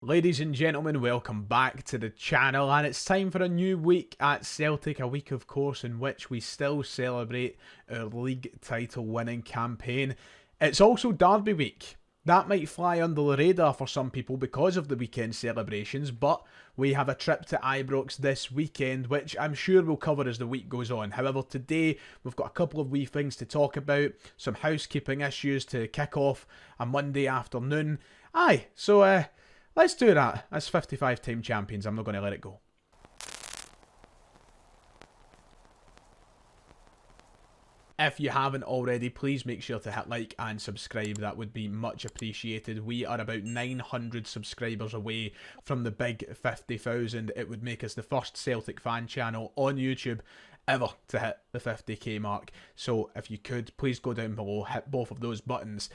Ladies and gentlemen, welcome back to the channel, and it's time for a new week at Celtic, a week of course in which we still celebrate our league title winning campaign. It's also Derby week. That might fly under the radar for some people because of the weekend celebrations, but we have a trip to Ibrox this weekend, which I'm sure we'll cover as the week goes on. However, today we've got a couple of wee things to talk about, some housekeeping issues to kick off a Monday afternoon. So let's do that. As 55-time champions, I'm not going to let it go. If you haven't already, please make sure to hit like and subscribe. That would be much appreciated. We are about 900 subscribers away from the big 50,000. It would make us the first Celtic fan channel on YouTube ever to hit the 50k mark. So if you could, please go down below, hit both of those buttons.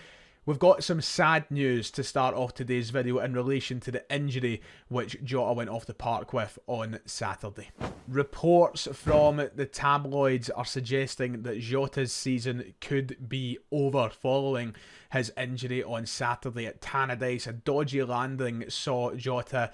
We've got some sad news to start off today's video in relation to the injury which Jota went off the park with on Saturday. Reports from the tabloids are suggesting that Jota's season could be over following his injury on Saturday at Tannadice. A dodgy landing saw Jota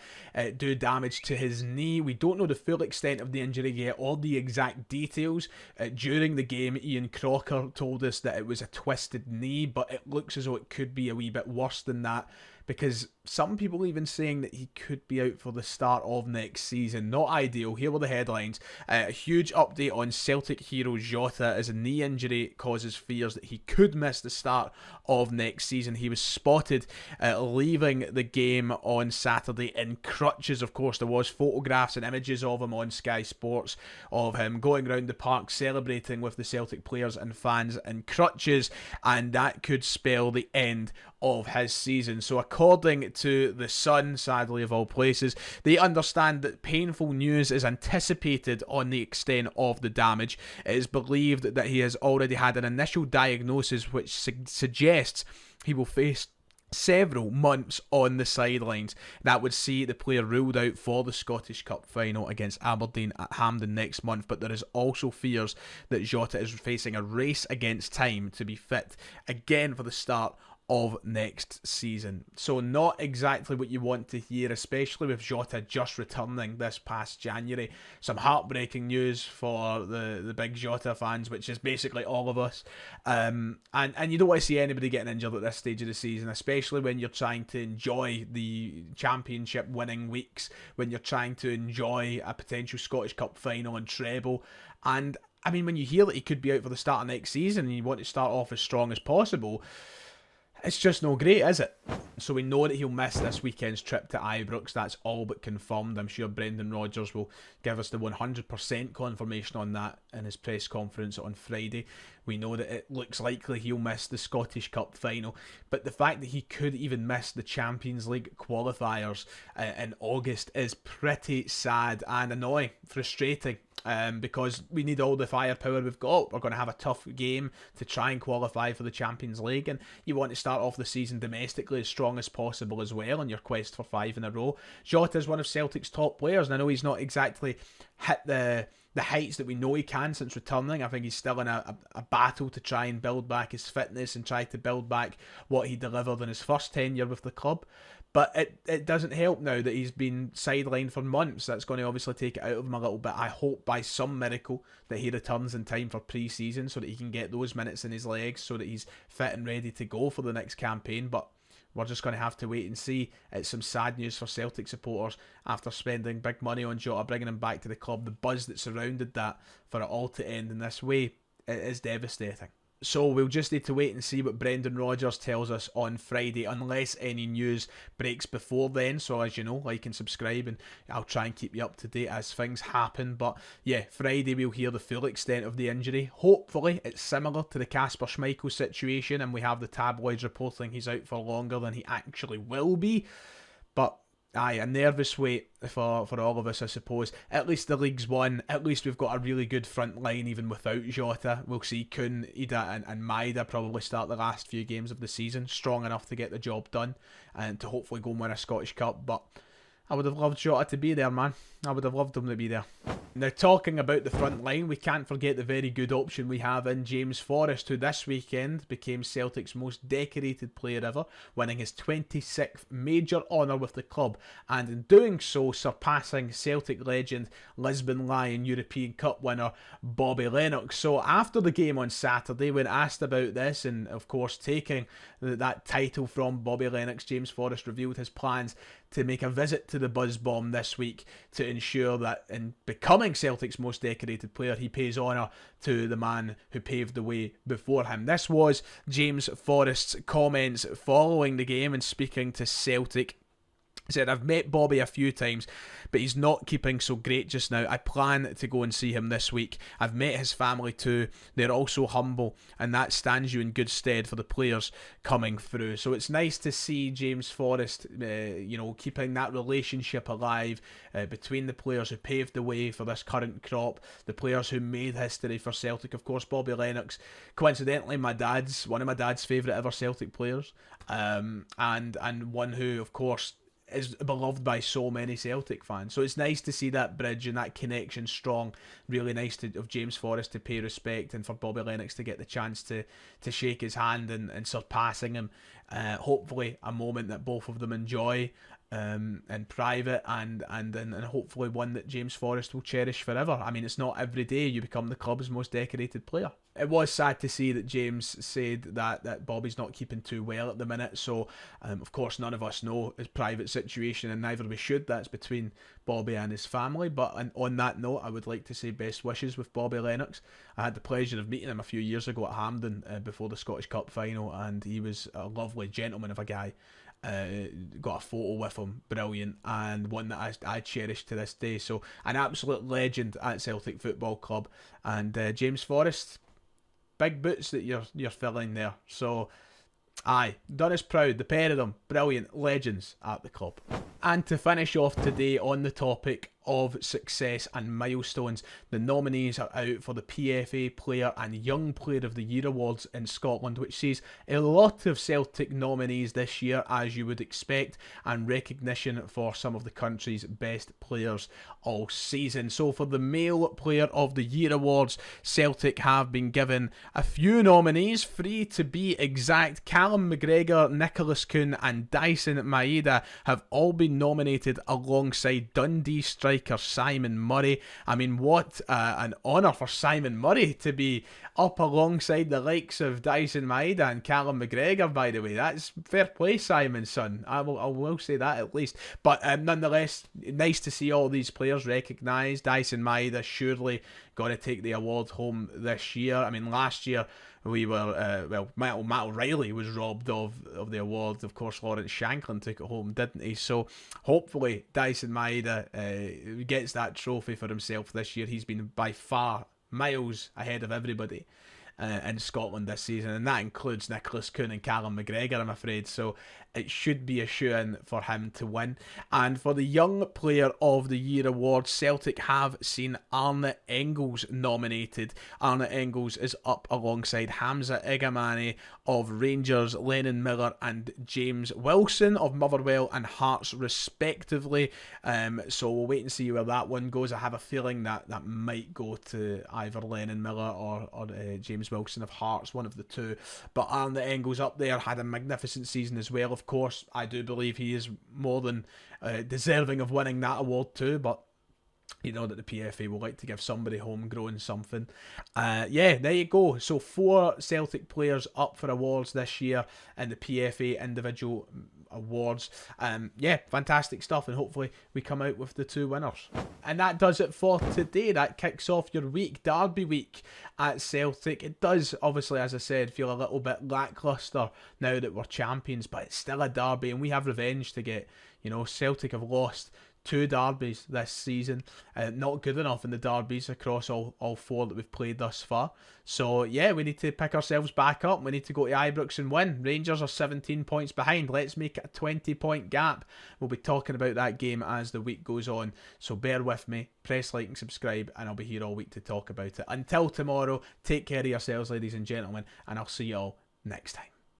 do damage to his knee. We don't know the full extent of the injury yet or the exact details. During the game, Ian Crocker told us that it was a twisted knee, but it looks as though it could be a wee bit worse than that, because some people even saying that he could be out for the start of next season. Not ideal. Here were the headlines. A huge update on Celtic hero Jota as a knee injury causes fears that he could miss the start of next season. He was spotted leaving the game on Saturday in crutches. Of course, there was photographs and images of him on Sky Sports of him going around the park celebrating with the Celtic players and fans in crutches, and that could spell the end of his season. So according to The Sun, sadly of all places, they understand that painful news is anticipated on the extent of the damage. It is believed that he has already had an initial diagnosis which suggests he will face several months on the sidelines. That would see the player ruled out for the Scottish Cup final against Aberdeen at Hampden next month, but there is also fears that Jota is facing a race against time to be fit again for the start of next season. So not exactly what you want to hear, especially with Jota just returning this past January. Some heartbreaking news for the big Jota fans, which is basically all of us. And you don't want to see anybody getting injured at this stage of the season, especially when you're trying to enjoy the championship winning weeks, when you're trying to enjoy a potential Scottish Cup final and treble. And I mean, when you hear that he could be out for the start of next season and you want to start off as strong as possible, it's just no great, is it? So we know that he'll miss this weekend's trip to Ibrox. That's all but confirmed. I'm sure Brendan Rodgers will give us the 100% confirmation on that in his press conference on Friday. We know that it looks likely he'll miss the Scottish Cup final, but the fact that he could even miss the Champions League qualifiers in August is pretty sad and annoying, frustrating. Because we need all the firepower we've got. We're going to have a tough game to try and qualify for the Champions League, and you want to start off the season domestically as strong as possible as well in your quest for 5 in a row. Jota is one of Celtic's top players, and I know he's not exactly hit the heights that we know he can since returning. I think he's still in a battle to try and build back his fitness and try to build back what he delivered in his first tenure with the club. But it doesn't help now that he's been sidelined for months. That's going to obviously take it out of him a little bit. I hope by some miracle that he returns in time for pre-season so that he can get those minutes in his legs so that he's fit and ready to go for the next campaign. But we're just going to have to wait and see. It's some sad news for Celtic supporters after spending big money on Jota, bringing him back to the club. The buzz that surrounded that, for it all to end in this way, it is devastating. So we'll just need to wait and see what Brendan Rodgers tells us on Friday, unless any news breaks before then. So as you know, like and subscribe, and I'll try and keep you up to date as things happen. But yeah, Friday we'll hear the full extent of the injury. Hopefully it's similar to the Kasper Schmeichel situation, and we have the tabloids reporting he's out for longer than he actually will be. But aye, a nervous wait for all of us, I suppose. At least the league's won. At least we've got a really good front line even without Jota. We'll see Kuhn, Ida and Maida probably start the last few games of the season, strong enough to get the job done and to hopefully go and win a Scottish Cup. But I would have loved Jota to be there, man. I would have loved him to be there. Now, talking about the front line, we can't forget the very good option we have in James Forrest, who this weekend became Celtic's most decorated player ever, winning his 26th major honour with the club, and in doing so surpassing Celtic legend, Lisbon Lion European Cup winner Bobby Lennox. So after the game on Saturday, when asked about this, and of course taking that title from Bobby Lennox, James Forrest revealed his plans to make a visit to the Buzz Bomb this week to ensure that in becoming Celtic's most decorated player, he pays honour to the man who paved the way before him. This was James Forrest's comments following the game and speaking to Celtic. He said, "I've met Bobby a few times, but he's not keeping so great just now. I plan to go and see him this week. I've met his family too. They're also humble, and that stands you in good stead for the players coming through." So it's nice to see James Forrest, keeping that relationship alive between the players who paved the way for this current crop, the players who made history for Celtic. Of course, Bobby Lennox, coincidentally, one of my dad's favourite ever Celtic players, and one who, of course, is beloved by so many Celtic fans. So it's nice to see that bridge and that connection strong. Really nice of James Forrest to pay respect, and for Bobby Lennox to get the chance to shake his hand and surpassing him. Hopefully a moment that both of them enjoy in private, and hopefully one that James Forrest will cherish forever. I mean, it's not every day you become the club's most decorated player. It was sad to see that James said that Bobby's not keeping too well at the minute, so of course none of us know his private situation, and neither we should. That's between Bobby and his family. But on that note, I would like to say best wishes with Bobby Lennox. I had the pleasure of meeting him a few years ago at Hampden before the Scottish Cup final, and he was a lovely gentleman of a guy. Got a photo with him, brilliant, and one that I cherish to this day. So an absolute legend at Celtic Football Club, and James Forrest, big boots that you're filling there. So aye, done us proud, the pair of them, brilliant legends at the club. And to finish off today on the topic of success and milestones, the nominees are out for the PFA Player and Young Player of the Year awards in Scotland, which sees a lot of Celtic nominees this year, as you would expect, and recognition for some of the country's best players all season. So for the Male Player of the Year awards, Celtic have been given a few nominees, 3 to be exact. Callum McGregor, Nicholas Kuhn and Dyson Maeda have all been nominated alongside Dundee striker Simon Murray. I mean, what an honour for Simon Murray to be up alongside the likes of Dyson Maeda and Callum McGregor, by the way. That's fair play, Simon's son. I will say that at least. But nonetheless, nice to see all these players recognised. Dyson Maeda surely got to take the award home this year. I mean, last year we were, Matt O'Reilly was robbed of the award. Of course, Lawrence Shanklin took it home, didn't he? So hopefully Dyson Maeda gets that trophy for himself this year. He's been by far miles ahead of everybody in Scotland this season, and that includes Nicholas Kuhn and Callum McGregor, I'm afraid. So it should be a shoe-in for him to win. And for the Young Player of the Year award, Celtic have seen Arne Engels nominated. Arne Engels is up alongside Hamza Igamane of Rangers, Lennon Miller and James Wilson of Motherwell and Hearts respectively. So we'll wait and see where that one goes. I have a feeling that might go to either Lennon Miller or James Wilson of Hearts, one of the two. But Arne Engels up there, had a magnificent season as well. Of course, I do believe he is more than deserving of winning that award too, but you know that the PFA will like to give somebody homegrown something. Yeah, there you go. So 4 Celtic players up for awards this year in the PFA individual awards. Yeah, fantastic stuff, and hopefully we come out with the 2 winners. And that does it for today. That kicks off your week, Derby week at Celtic. It does, obviously, as I said, feel a little bit lacklustre now that we're champions, but it's still a derby and we have revenge to get. You know, Celtic have lost 2 derbies this season, not good enough in the derbies across all 4 that we've played thus far. So yeah, we need to pick ourselves back up. We need to go to Ibrox and win. Rangers are 17 points behind. Let's make it a 20-point gap. We'll be talking about that game as the week goes on, so bear with me, press like and subscribe, and I'll be here all week to talk about it. Until tomorrow, take care of yourselves, ladies and gentlemen, and I'll see you all next time.